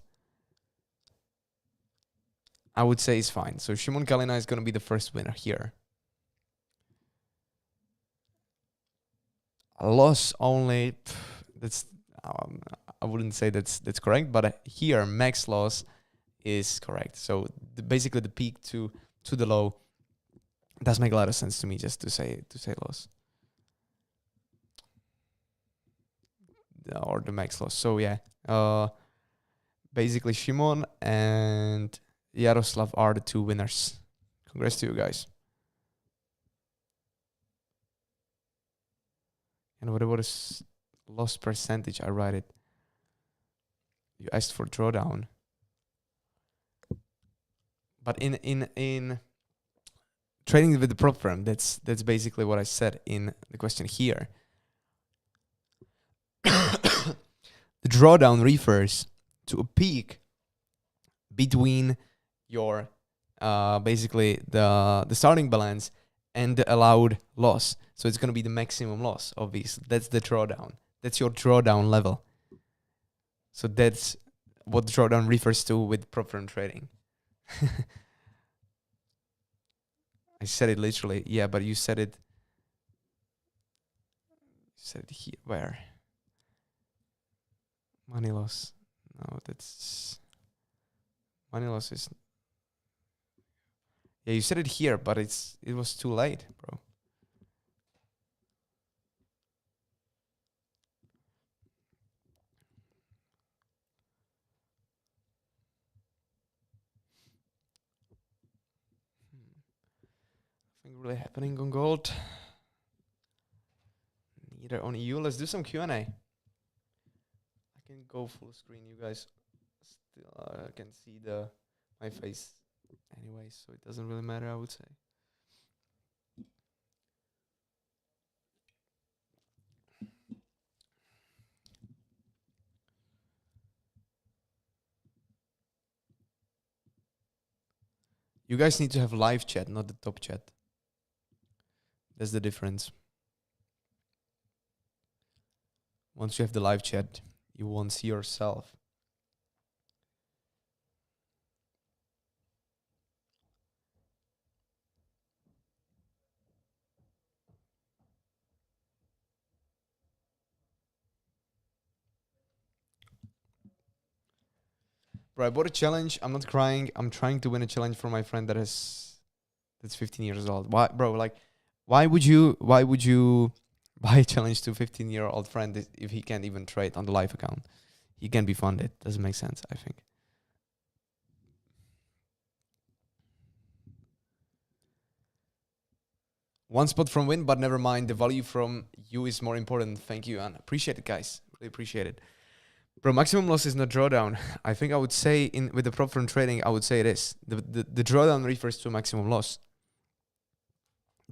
I would say is fine. So Shimon Kalina is going to be the first winner here. A loss only, that's I wouldn't say that's correct, but here max loss is correct. So basically the peak to the low does make a lot of sense to me, just to say loss. Or the max loss. So yeah, basically Shimon and Yaroslav are the two winners. Congrats to you guys. And what is loss percentage? I write it. You asked for drawdown, but in trading with the prop firm, that's basically what I said in the question here. The drawdown refers to a peak between your basically the starting balance and the allowed loss. So it's going to be the maximum loss, obviously. That's the drawdown. That's your drawdown level. So that's what drawdown refers to with prop firm trading. I said it literally. Yeah, but you said it. Here. Where? Money loss. No, that's money loss is. Yeah, you said it here, but it was too late, bro. Nothing really happening on gold. Neither on EU. Let's do some Q&A. I can go full screen. You guys still can see my face anyway, so it doesn't really matter, I would say. You guys need to have live chat, not the top chat. That's the difference. Once you have the live chat, you won't see yourself. Bro, I bought a challenge. I'm not crying. I'm trying to win a challenge for my friend that's 15 years old. Why, bro? Like, why would you buy a challenge to a 15-year-old friend if he can't even trade on the live account? He can be funded. Doesn't make sense, I think. One spot from win, but never mind. The value from you is more important. Thank you, and appreciate it, guys. Really appreciate it. Bro, maximum loss is not drawdown. I think I would say with the prop firm trading, I would say it is. The drawdown refers to maximum loss.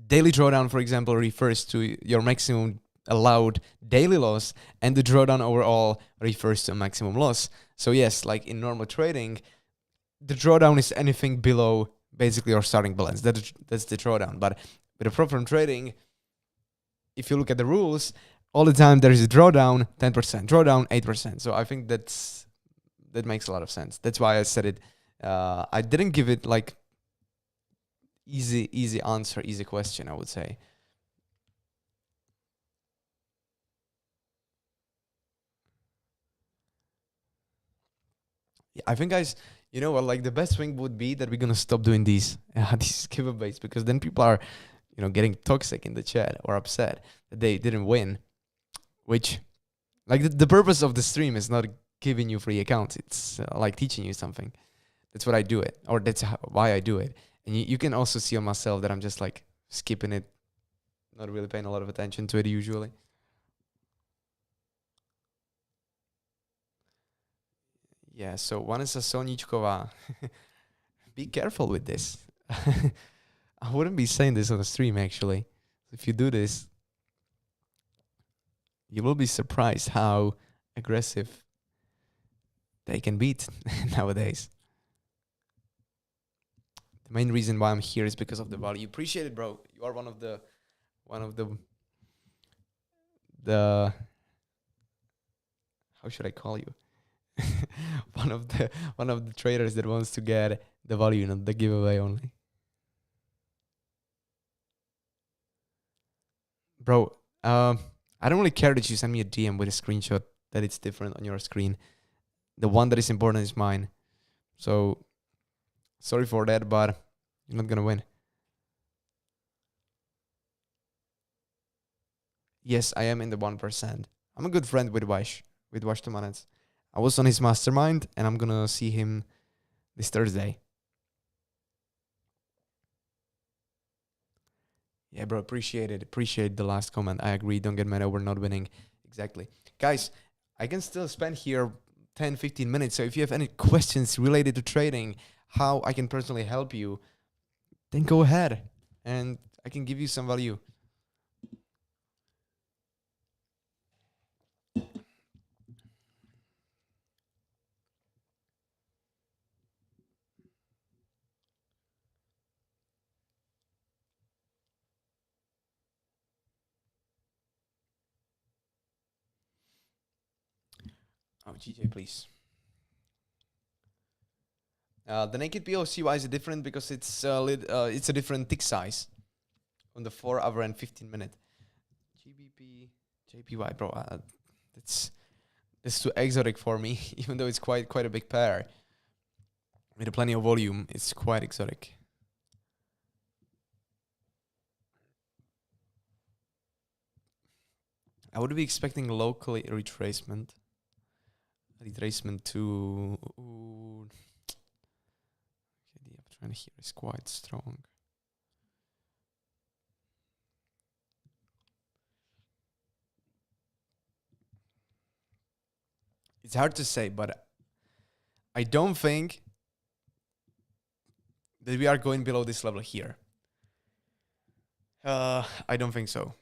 Daily drawdown, for example, refers to your maximum allowed daily loss, and the drawdown overall refers to maximum loss. So yes, like in normal trading, the drawdown is anything below basically your starting balance. That's the drawdown. But with a prop firm trading, if you look at the rules, all the time there is a drawdown, 10%, drawdown, 8%. So I think that makes a lot of sense. That's why I said it. I didn't give it like easy answer, easy question, I would say. Yeah, I think, guys, you know what? Like the best thing would be that we're gonna stop doing these giveaways, because then people are, getting toxic in the chat or upset that they didn't win. Which, like, the purpose of the stream is not giving you free accounts. It's like teaching you something. That's what I do it, or that's why I do it. And you can also see on myself that I'm just like skipping it, not really paying a lot of attention to it usually. Yeah, so Vanessa Soničková, be careful with this. I wouldn't be saying this on the stream, actually. If you do this, you will be surprised how aggressive they can beat nowadays. The main reason why I'm here is because of the value. Appreciate it, bro. You are one of the how should I call you? one of the traders that wants to get the value, not the giveaway only. Bro, I don't really care that you send me a DM with a screenshot that it's different on your screen. The one that is important is mine. So sorry for that, but you're not gonna win. Yes, I am in the 1%. I'm a good friend with Vash Tomanets. I was on his mastermind, and I'm gonna see him this Thursday. Yeah, bro, appreciate it. Appreciate the last comment. I agree. Don't get mad over not winning. Exactly. Guys, I can still spend here 10, 15 minutes. So if you have any questions related to trading, how I can personally help you, then go ahead and I can give you some value. Oh, GJ, please. The naked POC, why is it different? Because it's it's a different tick size on the 4 hour and 15 minute. GBP, JPY, bro. That's too exotic for me, even though it's quite a big pair. With plenty of volume, it's quite exotic. I would be expecting locally retracement. Retracement to... Ooh. The uptrend here is quite strong. It's hard to say, but I don't think that we are going below this level here. I don't think so.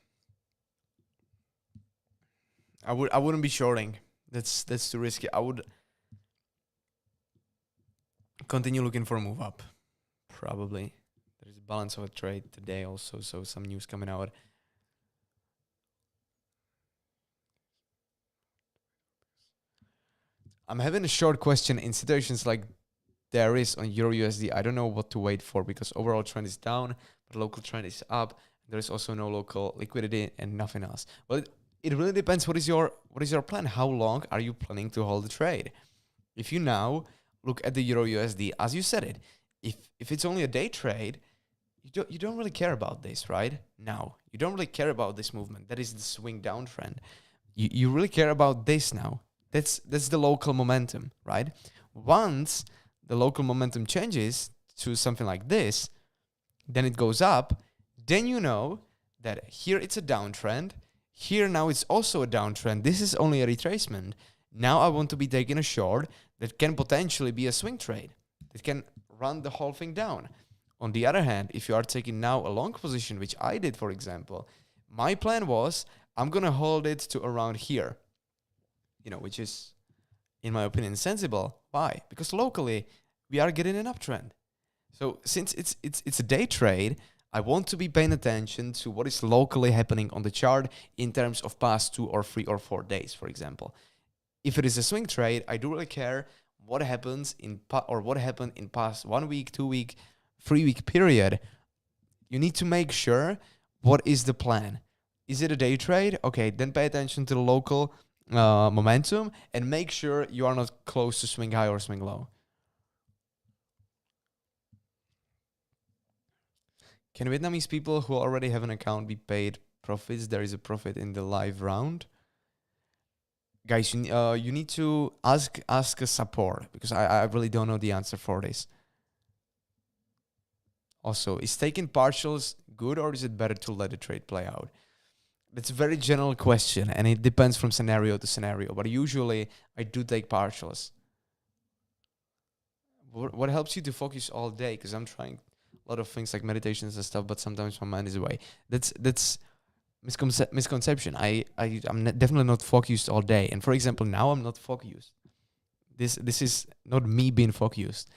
I wouldn't be shorting. That's too risky. I would continue looking for a move up. Probably. There is a balance of a trade today also, so some news coming out. I'm having a short question in situations like there is on EURUSD. I don't know what to wait for because overall trend is down, but local trend is up. There is also no local liquidity and nothing else. Well, it really depends. What is your plan? How long are you planning to hold the trade? If you now look at the EURUSD, as you said it, if it's only a day trade, you don't really care about this, right? Now you don't really care about this movement. That is the swing downtrend. You really care about this now. That's the local momentum, right? Once the local momentum changes to something like this, then it goes up. Then you know that here it's a downtrend. Here now it's also a downtrend. This is only a retracement. Now I want to be taking a short that can potentially be a swing trade. It can run the whole thing down. On the other hand, if you are taking now a long position, which I did, for example, my plan was I'm going to hold it to around here, which is, in my opinion, sensible. Why? Because locally, we are getting an uptrend. So since it's a day trade, I want to be paying attention to what is locally happening on the chart in terms of past 2 or 3 or 4 days, for example. If it is a swing trade, I do really care what happens what happened in past 1 week, 2 week, 3 week period. You need to make sure what is the plan. Is it a day trade? Okay, then pay attention to the local momentum and make sure you are not close to swing high or swing low. Can Vietnamese people who already have an account be paid profits? There is a profit in the live round. Guys, you need to ask a support because I really don't know the answer for this. Also, is taking partials good or is it better to let the trade play out? That's a very general question and it depends from scenario to scenario. But usually I do take partials. What helps you to focus all day? Because I'm trying a lot of things like meditations and stuff, but sometimes my mind is away. That's misconception. I'm definitely not focused all day. And for example, now I'm not focused. This is not me being focused.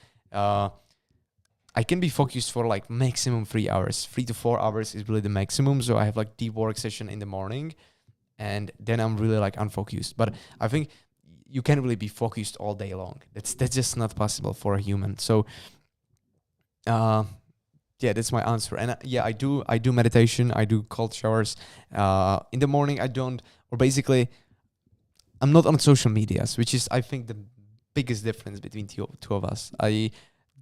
I can be focused for like maximum 3 hours. 3 to 4 hours is really the maximum. So I have like deep work session in the morning and then I'm really like unfocused. But I think you can't really be focused all day long. That's just not possible for a human. So yeah, that's my answer. And I do meditation. I do cold showers. In the morning, I don't, or basically, I'm not on social medias, which is, I think, the biggest difference between two of us. I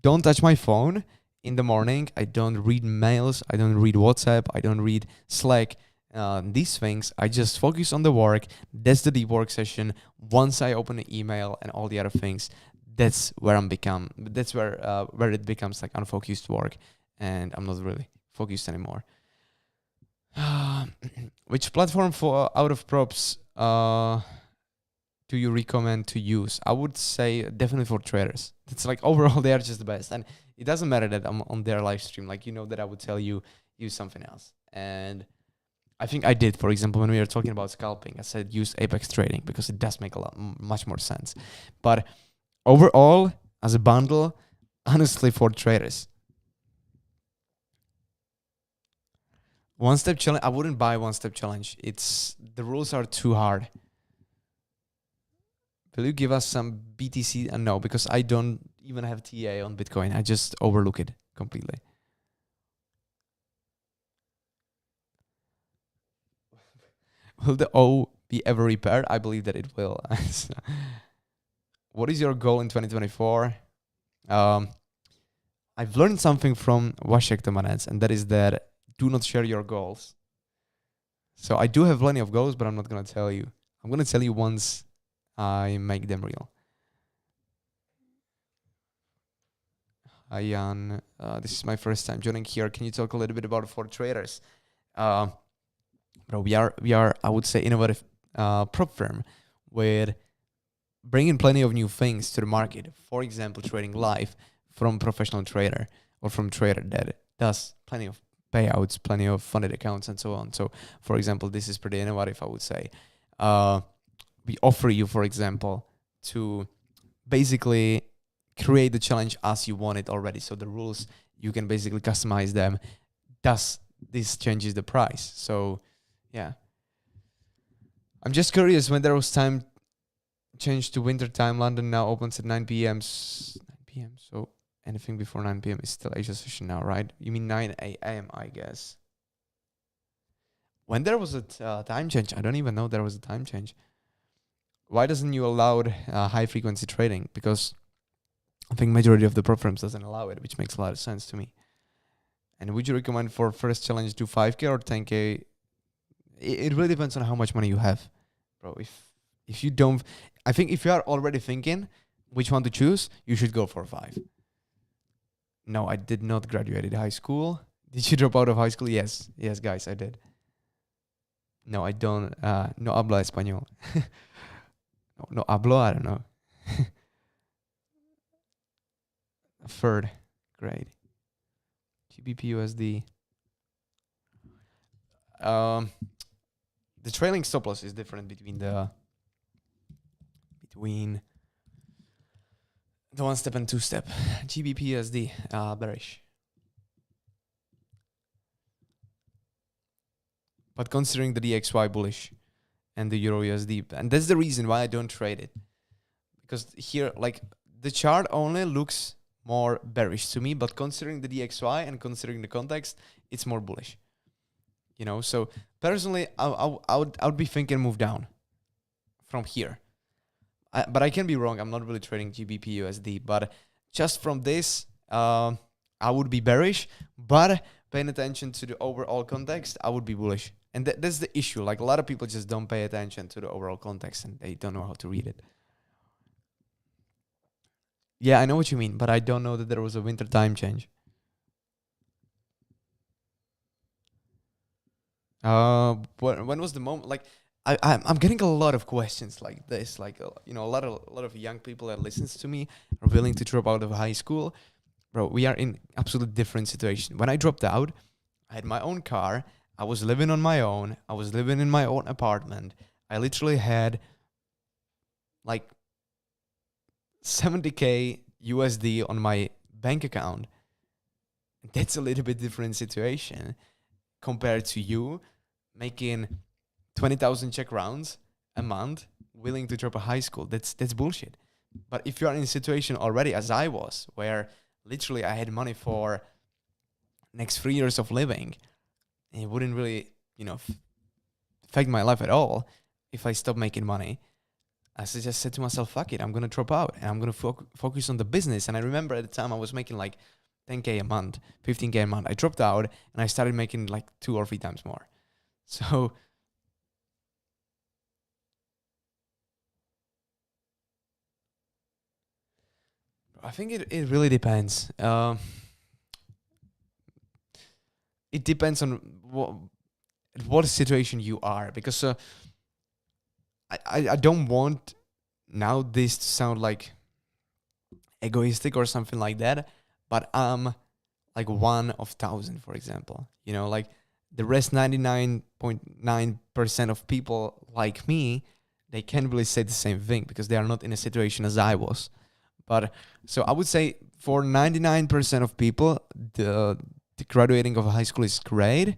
don't touch my phone in the morning. I don't read mails. I don't read WhatsApp. I don't read Slack. These things, I just focus on the work. That's the deep work session. Once I open the email and all the other things, that's where where it becomes like unfocused work. And I'm not really focused anymore. Which platform for out of props do you recommend to use? I would say definitely for traders. It's like overall they are just the best. And it doesn't matter that I'm on their live stream. Like, that I would tell you use something else. And I think I did, for example, when we were talking about scalping, I said use Apex Trading because it does make much more sense. But overall, as a bundle, honestly, for traders, one-step challenge, I wouldn't buy one-step challenge. The rules are too hard. Will you give us some BTC? No, because I don't even have TA on Bitcoin. I just overlook it completely. Will the O be ever repaired? I believe that it will. What is your goal in 2024? I've learned something from Washek Tomanets, and that is that do not share your goals. So I do have plenty of goals, but I'm not going to tell you. I'm going to tell you once I make them real. Hi, Jan. This is my first time joining here. Can you talk a little bit about for traders? Bro, we are, I would say, innovative prop firm with bringing plenty of new things to the market. For example, trading live from professional trader or from trader that does plenty of payouts, plenty of funded accounts, and so on. So, for example, this is pretty innovative, I would say. We offer you, for example, to basically create the challenge as you want it already. So the rules, you can basically customize them. Thus, this changes the price. So, yeah. I'm just curious, when there was time change to winter time, London now opens at 9 p.m. 9 p.m. So anything before 9 p.m. is still Asia session now, right? You mean 9 a.m., I guess. When there was a time change, I don't even know there was a time change. Why doesn't you allow high frequency trading? Because I think majority of the prop firms doesn't allow it, which makes a lot of sense to me. And would you recommend for first challenge do 5K or 10K? It really depends on how much money you have, bro. If you don't, I think if you are already thinking which one to choose, you should go for 5. No, I did not graduate high school. Did you drop out of high school? Yes, guys, I did. No, I don't. No hablo español. no hablo. I don't know. 3rd grade. GBP USD. The trailing stop loss is different between the one step and 2 step. GBP USD bearish. But considering the DXY bullish and the Euro USD, and that's the reason why I don't trade it. Because here, like, the chart only looks more bearish to me, but considering the DXY and considering the context, it's more bullish. You know, so personally, I would be thinking move down from here. But I can be wrong. I'm not really trading GBP USD, but just from this, I would be bearish. But paying attention to the overall context, I would be bullish. And that's the issue. Like, a lot of people just don't pay attention to the overall context and they don't know how to read it. Yeah, I know what you mean, but I don't know that there was a winter time change. When was the moment? Like, I'm getting a lot of questions like this. Like, you know, a lot of young people that listens to me are willing to drop out of high school. Bro, we are in absolutely different situation. When I dropped out, I had my own car. I was living on my own. I was living in my own apartment. I literally had like 70K USD on my bank account. That's a little bit different situation compared to you making 20,000 Czech rounds a month, willing to drop a high school. That's bullshit. But if you are in a situation already, as I was, where literally I had money for next 3 years of living, and it wouldn't really, you know, affect my life at all if I stop making money. I just said to myself, fuck it, I'm going to drop out and I'm going to focus on the business. And I remember at the time I was making like 10K a month, 15K a month. I dropped out and I started making like 2 or 3 times more. So I think it really depends. It depends on what situation you are, because I don't want now this to sound like egoistic or something like that, but I'm like 1 of 1,000, for example. You know, like the rest 99.9% of people like me, they can't really say the same thing because they are not in a situation as I was. But so I would say for 99% of people, the graduating of high school is great.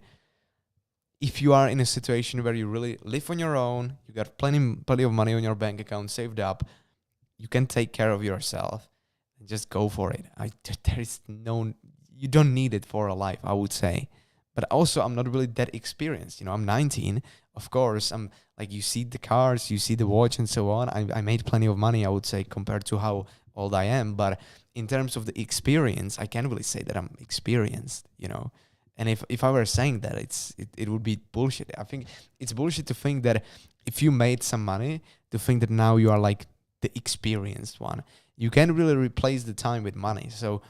If you are in a situation where you really live on your own, you got plenty of money on your bank account saved up, you can take care of yourself and just go for it. There is no, you don't need it for a life, I would say. But also, I'm not really that experienced. You know, I'm 19. Of course, I'm like, you see the cars, you see the watch and so on. I made plenty of money, I would say, compared to how old I am. But in terms of the experience, I can't really say that I'm experienced, you know. And if I were saying that, it would be bullshit. I think it's bullshit to think that if you made some money, to think that now you are like the experienced one. You can't really replace the time with money. So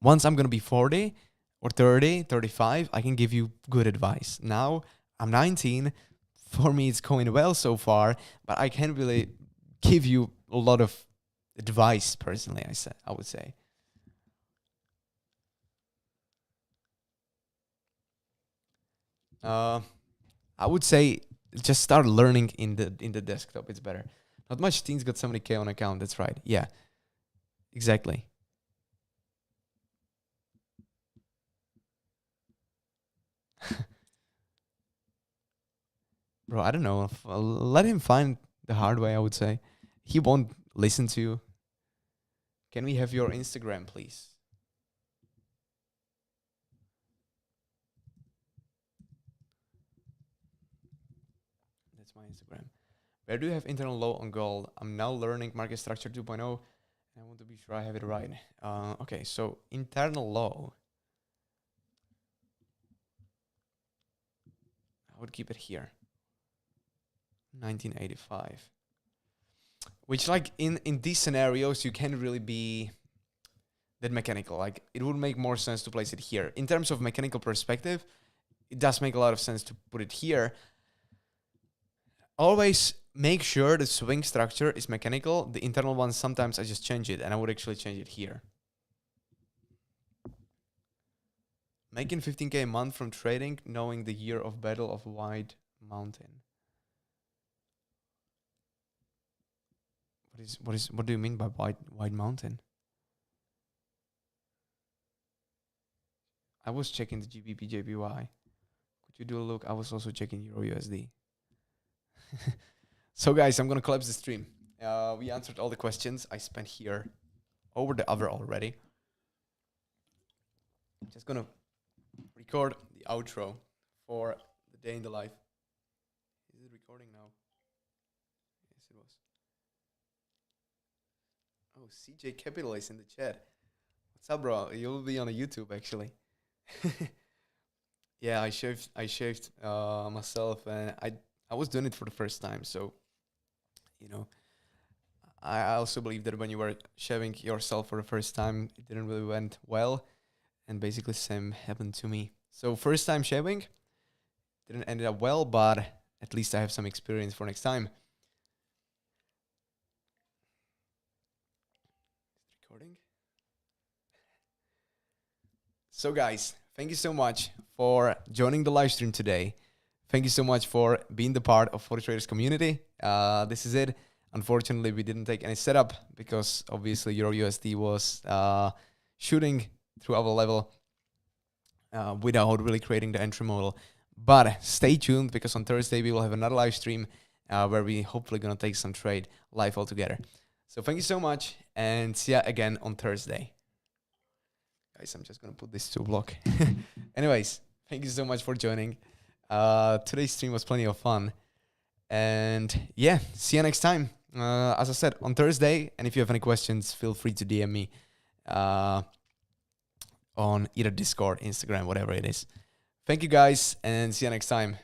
once I'm going to be 40 or 30, 35, I can give you good advice. Now I'm 19. For me, it's going well so far, but I can't really give you a lot of advice personally, I would say. I would say just start learning in the desktop. It's better. Not much teens got 70K on account. That's right. Yeah, exactly. Bro, I don't know. Let him find the hard way, I would say. He won't listen to you. Can we have your Instagram, please? That's my Instagram. Where do you have internal low on gold? I'm now learning market structure 2.0. And I want to be sure I have it right. Okay, so internal low. I would keep it here. 1985. Which, like, in these scenarios, you can't really be that mechanical. Like, it would make more sense to place it here. In terms of mechanical perspective, it does make a lot of sense to put it here. Always make sure the swing structure is mechanical. The internal one, sometimes I just change it, and I would actually change it here. Making 15K a month from trading, knowing the year of Battle of White Mountain. What do you mean by White Mountain? I was checking the GBP JPY. Could you do a look? I was also checking EURUSD. So guys, I'm gonna collapse the stream. We answered all the questions. I spent here over the hour already. I'm just gonna record the outro for the day in the life. Is it recording now? Yes, it was. Oh, CJ Capital is in the chat. What's up, bro? You'll be on a YouTube actually. Yeah, I shaved myself, and I was doing it for the first time. So, you know, I also believe that when you were shaving yourself for the first time, it didn't really went well, and basically same happened to me. So first time shaving didn't end up well, but at least I have some experience for next time. Recording. So guys, thank you so much for joining the live stream today. Thank you so much for being the part of 40 Traders community. This is it. Unfortunately, we didn't take any setup because obviously EURUSD was shooting through our level without really creating the entry model. But stay tuned because on Thursday we will have another live stream where we hopefully gonna take some trade live altogether. So thank you so much, and see ya again on Thursday. Guys, I'm just gonna put this to block. Anyways, thank you so much for joining. Today's stream was plenty of fun, and yeah, see you next time. As I said, on Thursday, and if you have any questions, feel free to DM me on either Discord, Instagram, whatever it is. Thank you guys, and see you next time.